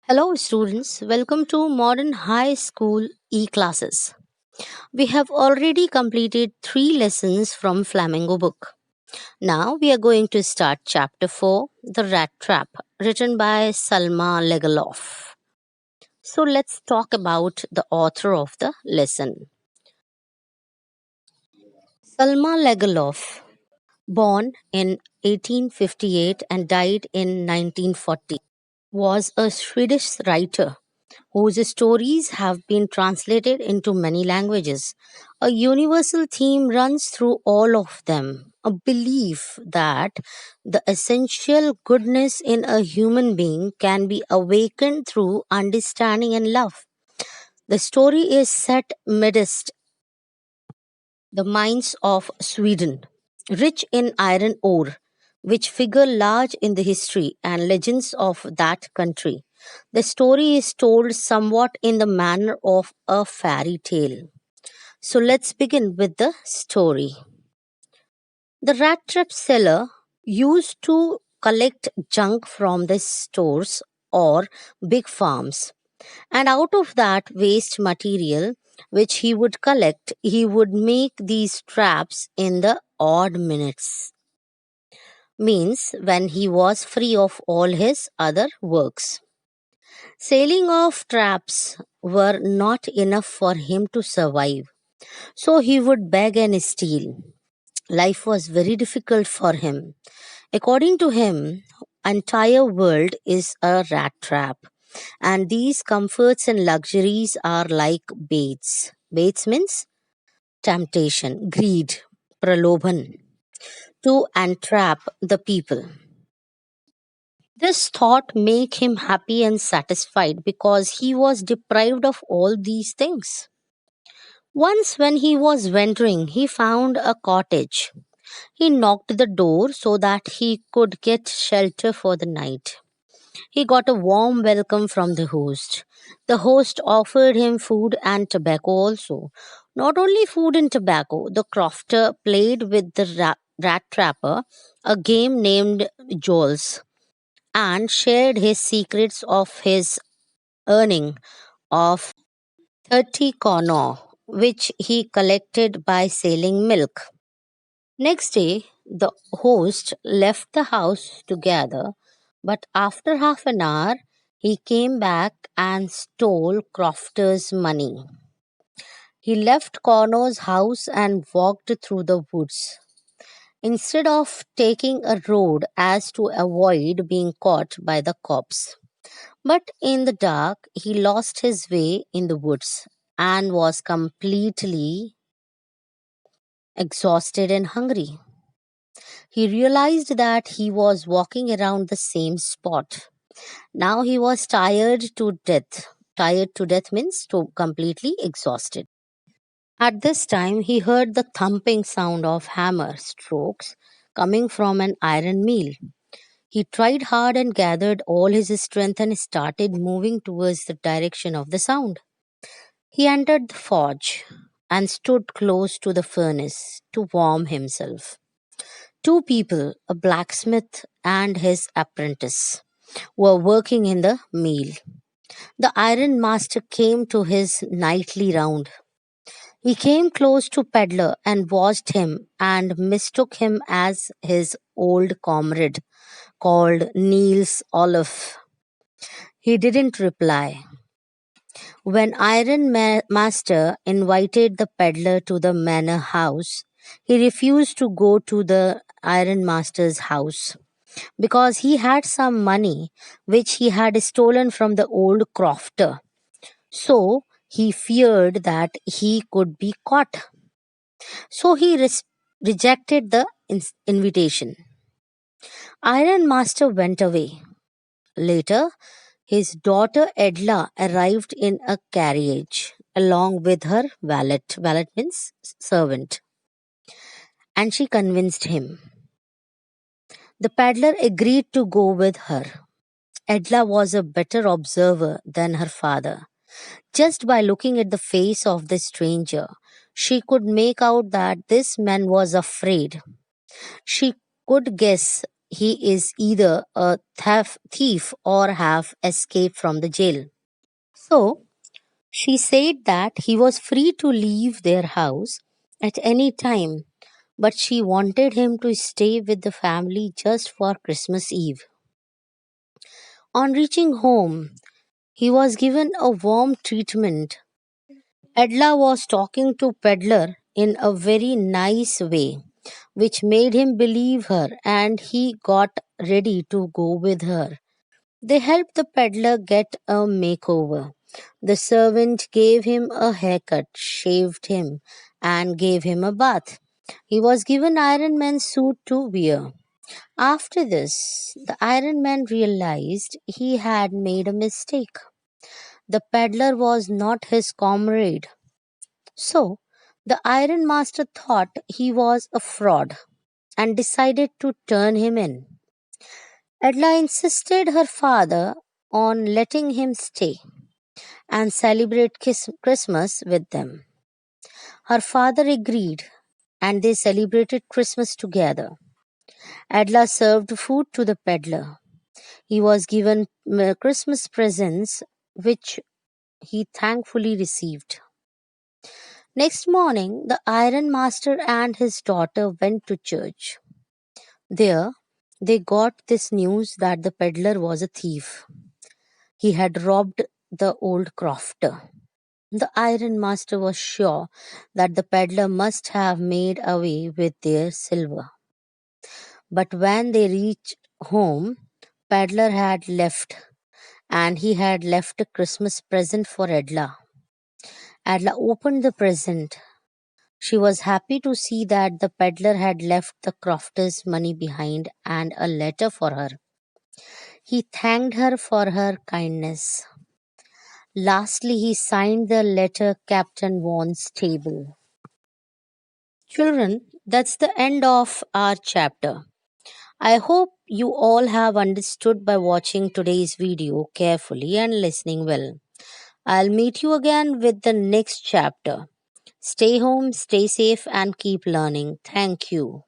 Hello, students. Welcome to Modern High School e-classes. We have already completed 3 lessons from Flamingo book. Now we are going to start chapter 4, The Rat Trap, written by Salma Legaloff. So let's talk about the author of the lesson. Salma Legaloff, born in 1858 and died in 1940, was a Swedish writer whose stories have been translated into many languages. A universal theme runs through all of them, a belief that the essential goodness in a human being can be awakened through understanding and love. The story is set midst the mines of Sweden, rich in iron ore, which figure large in the history and legends of that country. The story is told somewhat in the manner of a fairy tale. So let's begin with the story. The rat trap seller used to collect junk from the stores or big farms, and out of that waste material which he would collect, he would make these traps in the odd minutes, means when he was free of all his other works. Sailing off traps were not enough for him to survive, so he would beg and steal. Life was very difficult for him. According to him, entire world is a rat trap, and these comforts and luxuries are like baits. Baits means temptation, greed, praloban, to entrap the people. This thought made him happy and satisfied because he was deprived of all these things. Once, when he was wandering, he found a cottage. He knocked the door so that he could get shelter for the night. He got a warm welcome from the host. The host offered him food and tobacco also. Not only food and tobacco, the crofter played with the rat trapper a game named Jules and shared his secrets of his earning of 30 kono, which he collected by selling milk. Next day, the host left the house together, but after half an hour, he came back and stole Crofter's money. He left Corno's house and walked through the woods. Instead of taking a road as to avoid being caught by the cops. But in the dark, he lost his way in the woods and was completely exhausted and hungry. He realized that he was walking around the same spot. Now he was tired to death. Tired to death means to completely exhausted. At this time, he heard the thumping sound of hammer strokes coming from an iron mill. He tried hard and gathered all his strength and started moving towards the direction of the sound. He entered the forge and stood close to the furnace to warm himself. Two people, a blacksmith and his apprentice, were working in the mill. The iron master came to his nightly round. He came close to Peddler and watched him and mistook him as his old comrade called Niels Olaf. He didn't reply. When Master invited the peddler to the manor house, he refused to go to the Iron Master's house because he had some money which he had stolen from the old crofter. So he feared that he could be caught. So he rejected the invitation. Iron Master went away. Later, his daughter Edla arrived in a carriage along with her valet. Valet means servant. And she convinced him. The peddler agreed to go with her. Edla was a better observer than her father. Just by looking at the face of the stranger, she could make out that this man was afraid. She could guess he is either a thief or have escaped from the jail. So she said that he was free to leave their house at any time, but she wanted him to stay with the family just for Christmas Eve. On reaching home, he was given a warm treatment. Edla was talking to Peddler in a very nice way, which made him believe her, and he got ready to go with her. They helped the peddler get a makeover. The servant gave him a haircut, shaved him, and gave him a bath. He was given Iron Man's suit to wear. After this, the Iron Man realized he had made a mistake. The peddler was not his comrade. So, the Iron Master thought he was a fraud and decided to turn him in. Edla insisted her father on letting him stay and celebrate Christmas with them. Her father agreed and they celebrated Christmas together. Edla served food to the peddler. He was given Christmas presents which he thankfully received. Next morning, the Iron Master and his daughter went to church. There, they got this news that the peddler was a thief. He had robbed the old crofter. The Iron Master was sure that the peddler must have made away with their silver. But when they reached home, peddler had left and he had left a Christmas present for Edla. Edla opened the present. She was happy to see that the peddler had left the crofter's money behind and a letter for her. He thanked her for her kindness. Lastly, he signed the letter Captain Vaughn's table. Children, that's the end of our chapter. I hope you all have understood by watching today's video carefully and listening well. I'll meet you again with the next chapter. Stay home, stay safe, and keep learning. Thank you.